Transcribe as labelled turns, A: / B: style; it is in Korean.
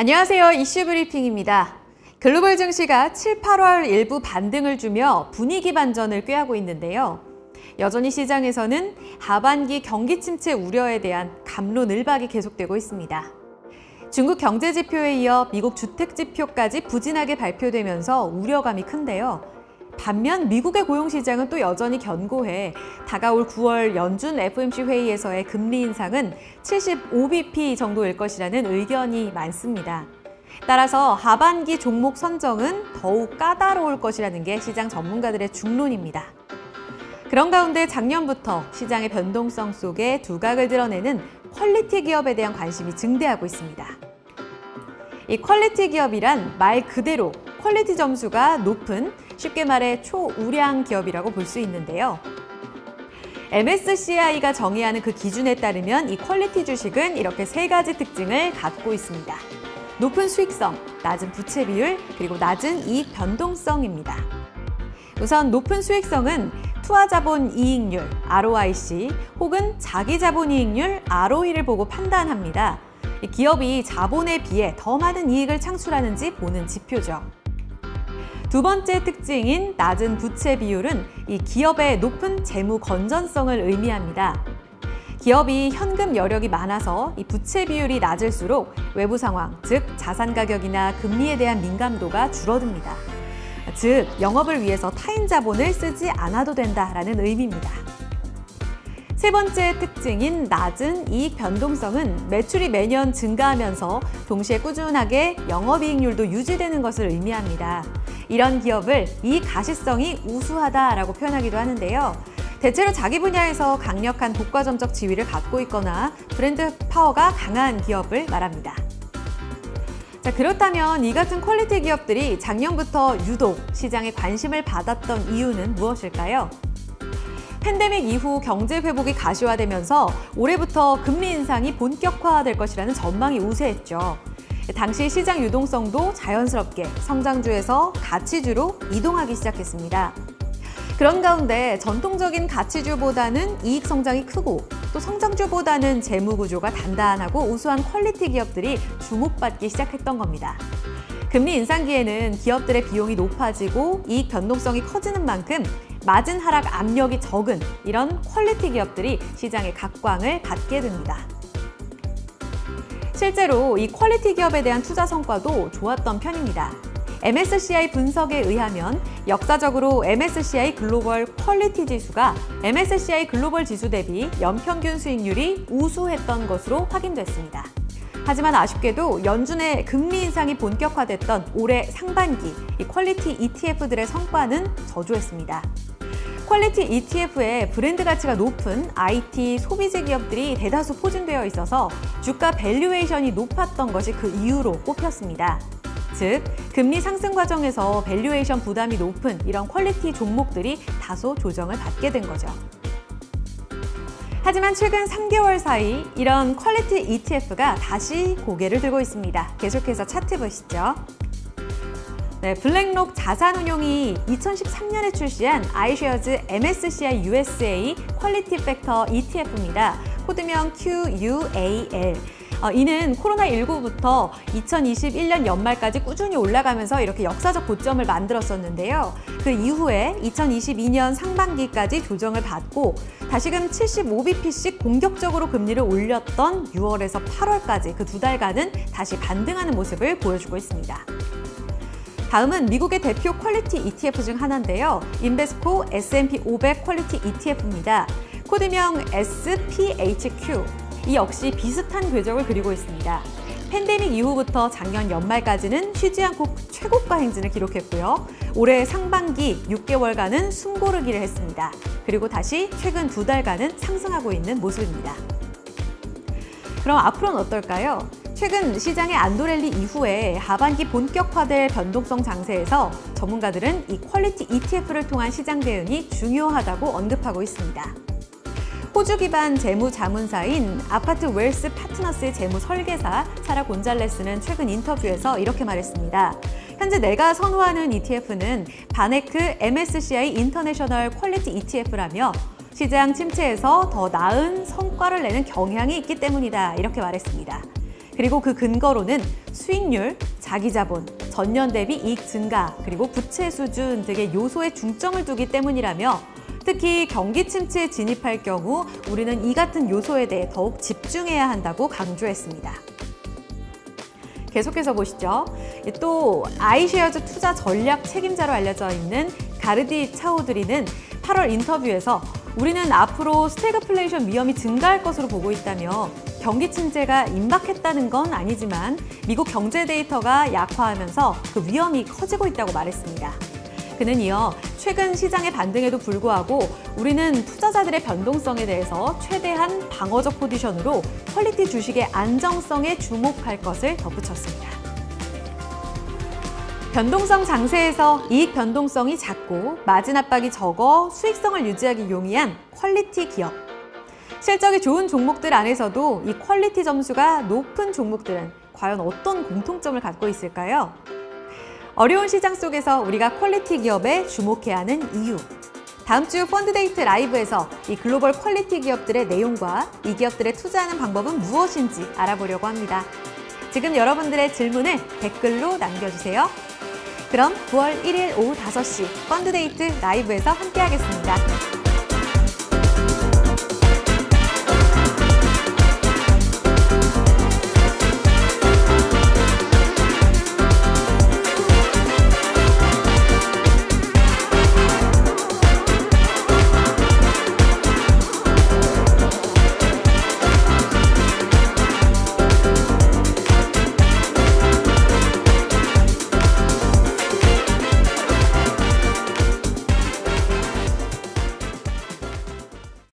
A: 안녕하세요. 이슈 브리핑입니다. 글로벌 증시가 7, 8월 일부 반등을 주며 분위기 반전을 꾀하고 있는데요. 여전히 시장에서는 하반기 경기 침체 우려에 대한 갑론을박이 계속되고 있습니다. 중국 경제 지표에 이어 미국 주택 지표까지 부진하게 발표되면서 우려감이 큰데요. 반면 미국의 고용시장은 또 여전히 견고해 다가올 9월 연준 FOMC 회의에서의 금리 인상은 75bp 정도일 것이라는 의견이 많습니다. 따라서 하반기 종목 선정은 더욱 까다로울 것이라는 게 시장 전문가들의 중론입니다. 그런 가운데 작년부터 시장의 변동성 속에 두각을 드러내는 퀄리티 기업에 대한 관심이 증대하고 있습니다. 이 퀄리티 기업이란 말 그대로 퀄리티 점수가 높은, 쉽게 말해 초우량 기업이라고 볼 수 있는데요. MSCI가 정의하는 그 기준에 따르면 이 퀄리티 주식은 이렇게 세 가지 특징을 갖고 있습니다. 높은 수익성, 낮은 부채 비율, 그리고 낮은 이익 변동성입니다. 우선 높은 수익성은 투하자본 이익률, ROIC, 혹은 자기자본 이익률, ROE를 보고 판단합니다. 이 기업이 자본에 비해 더 많은 이익을 창출하는지 보는 지표죠. 두 번째 특징인 낮은 부채 비율은 이 기업의 높은 재무 건전성을 의미합니다. 기업이 현금 여력이 많아서 이 부채 비율이 낮을수록 외부 상황, 즉 자산 가격이나 금리에 대한 민감도가 줄어듭니다. 즉 영업을 위해서 타인 자본을 쓰지 않아도 된다라는 의미입니다. 세 번째 특징인 낮은 이익 변동성은 매출이 매년 증가하면서 동시에 꾸준하게 영업이익률도 유지되는 것을 의미합니다. 이런 기업을 이익 가시성이 우수하다라고 표현하기도 하는데요. 대체로 자기 분야에서 강력한 독과점적 지위를 갖고 있거나 브랜드 파워가 강한 기업을 말합니다. 자, 그렇다면 이 같은 퀄리티 기업들이 작년부터 유독 시장에 관심을 받았던 이유는 무엇일까요? 팬데믹 이후 경제 회복이 가시화되면서 올해부터 금리 인상이 본격화될 것이라는 전망이 우세했죠. 당시 시장 유동성도 자연스럽게 성장주에서 가치주로 이동하기 시작했습니다. 그런 가운데 전통적인 가치주보다는 이익 성장이 크고 또 성장주보다는 재무 구조가 단단하고 우수한 퀄리티 기업들이 주목받기 시작했던 겁니다. 금리 인상기에는 기업들의 비용이 높아지고 이익 변동성이 커지는 만큼 마진 하락 압력이 적은 이런 퀄리티 기업들이 시장의 각광을 받게 됩니다. 실제로 이 퀄리티 기업에 대한 투자 성과도 좋았던 편입니다. MSCI 분석에 의하면 역사적으로 MSCI 글로벌 퀄리티 지수가 MSCI 글로벌 지수 대비 연평균 수익률이 우수했던 것으로 확인됐습니다. 하지만 아쉽게도 연준의 금리 인상이 본격화됐던 올해 상반기 이 퀄리티 ETF들의 성과는 저조했습니다. 퀄리티 ETF에 브랜드 가치가 높은 IT, 소비재 기업들이 대다수 포진되어 있어서 주가 밸류에이션이 높았던 것이 그 이유로 꼽혔습니다. 즉, 금리 상승 과정에서 밸류에이션 부담이 높은 이런 퀄리티 종목들이 다소 조정을 받게 된 거죠. 하지만 최근 3개월 사이 이런 퀄리티 ETF가 다시 고개를 들고 있습니다. 계속해서 차트 보시죠. 네, 블랙록 자산운용이 2013년에 출시한 iShares MSCI USA 퀄리티 팩터 ETF입니다. 코드명 QUAL. 이는 코로나19부터 2021년 연말까지 꾸준히 올라가면서 이렇게 역사적 고점을 만들었었는데요. 그 이후에 2022년 상반기까지 조정을 받고 다시금 75bp씩 공격적으로 금리를 올렸던 6월에서 8월까지 그 두 달간은 다시 반등하는 모습을 보여주고 있습니다. 다음은 미국의 대표 퀄리티 ETF 중 하나인데요. 인베스코 S&P 500 퀄리티 ETF입니다. 코드명 SPHQ. 이 역시 비슷한 궤적을 그리고 있습니다. 팬데믹 이후부터 작년 연말까지는 쉬지 않고 최고가 행진을 기록했고요. 올해 상반기 6개월간은 숨고르기를 했습니다. 그리고 다시 최근 두 달간은 상승하고 있는 모습입니다. 그럼 앞으로는 어떨까요? 최근 시장의 안도랠리 이후에 하반기 본격화될 변동성 장세에서 전문가들은 이 퀄리티 ETF를 통한 시장 대응이 중요하다고 언급하고 있습니다. 호주 기반 재무 자문사인 아파트 웰스 파트너스의 재무 설계사 사라 곤잘레스는 최근 인터뷰에서 이렇게 말했습니다. 현재 내가 선호하는 ETF는 바네크 MSCI 인터내셔널 퀄리티 ETF라며 시장 침체에서 더 나은 성과를 내는 경향이 있기 때문이다. 이렇게 말했습니다. 그리고 그 근거로는 수익률, 자기자본, 전년 대비 이익 증가, 그리고 부채 수준 등의 요소에 중점을 두기 때문이라며 특히 경기 침체에 진입할 경우 우리는 이 같은 요소에 대해 더욱 집중해야 한다고 강조했습니다. 계속해서 보시죠. 또 아이쉐어즈 투자 전략 책임자로 알려져 있는 가르디 차우드리는 8월 인터뷰에서 우리는 앞으로 스태그플레이션 위험이 증가할 것으로 보고 있다며 경기 침체가 임박했다는 건 아니지만 미국 경제 데이터가 약화하면서 그 위험이 커지고 있다고 말했습니다. 그는 이어 최근 시장의 반등에도 불구하고 우리는 투자자들의 변동성에 대해서 최대한 방어적 포지션으로 퀄리티 주식의 안정성에 주목할 것을 덧붙였습니다. 변동성 장세에서 이익 변동성이 작고 마진 압박이 적어 수익성을 유지하기 용이한 퀄리티 기업. 실적이 좋은 종목들 안에서도 이 퀄리티 점수가 높은 종목들은 과연 어떤 공통점을 갖고 있을까요? 어려운 시장 속에서 우리가 퀄리티 기업에 주목해야 하는 이유. 다음 주 펀드데이트 라이브에서 이 글로벌 퀄리티 기업들의 내용과 이 기업들에 투자하는 방법은 무엇인지 알아보려고 합니다. 지금 여러분들의 질문을 댓글로 남겨주세요. 그럼 9월 1일 오후 5시 펀드데이트 라이브에서 함께하겠습니다.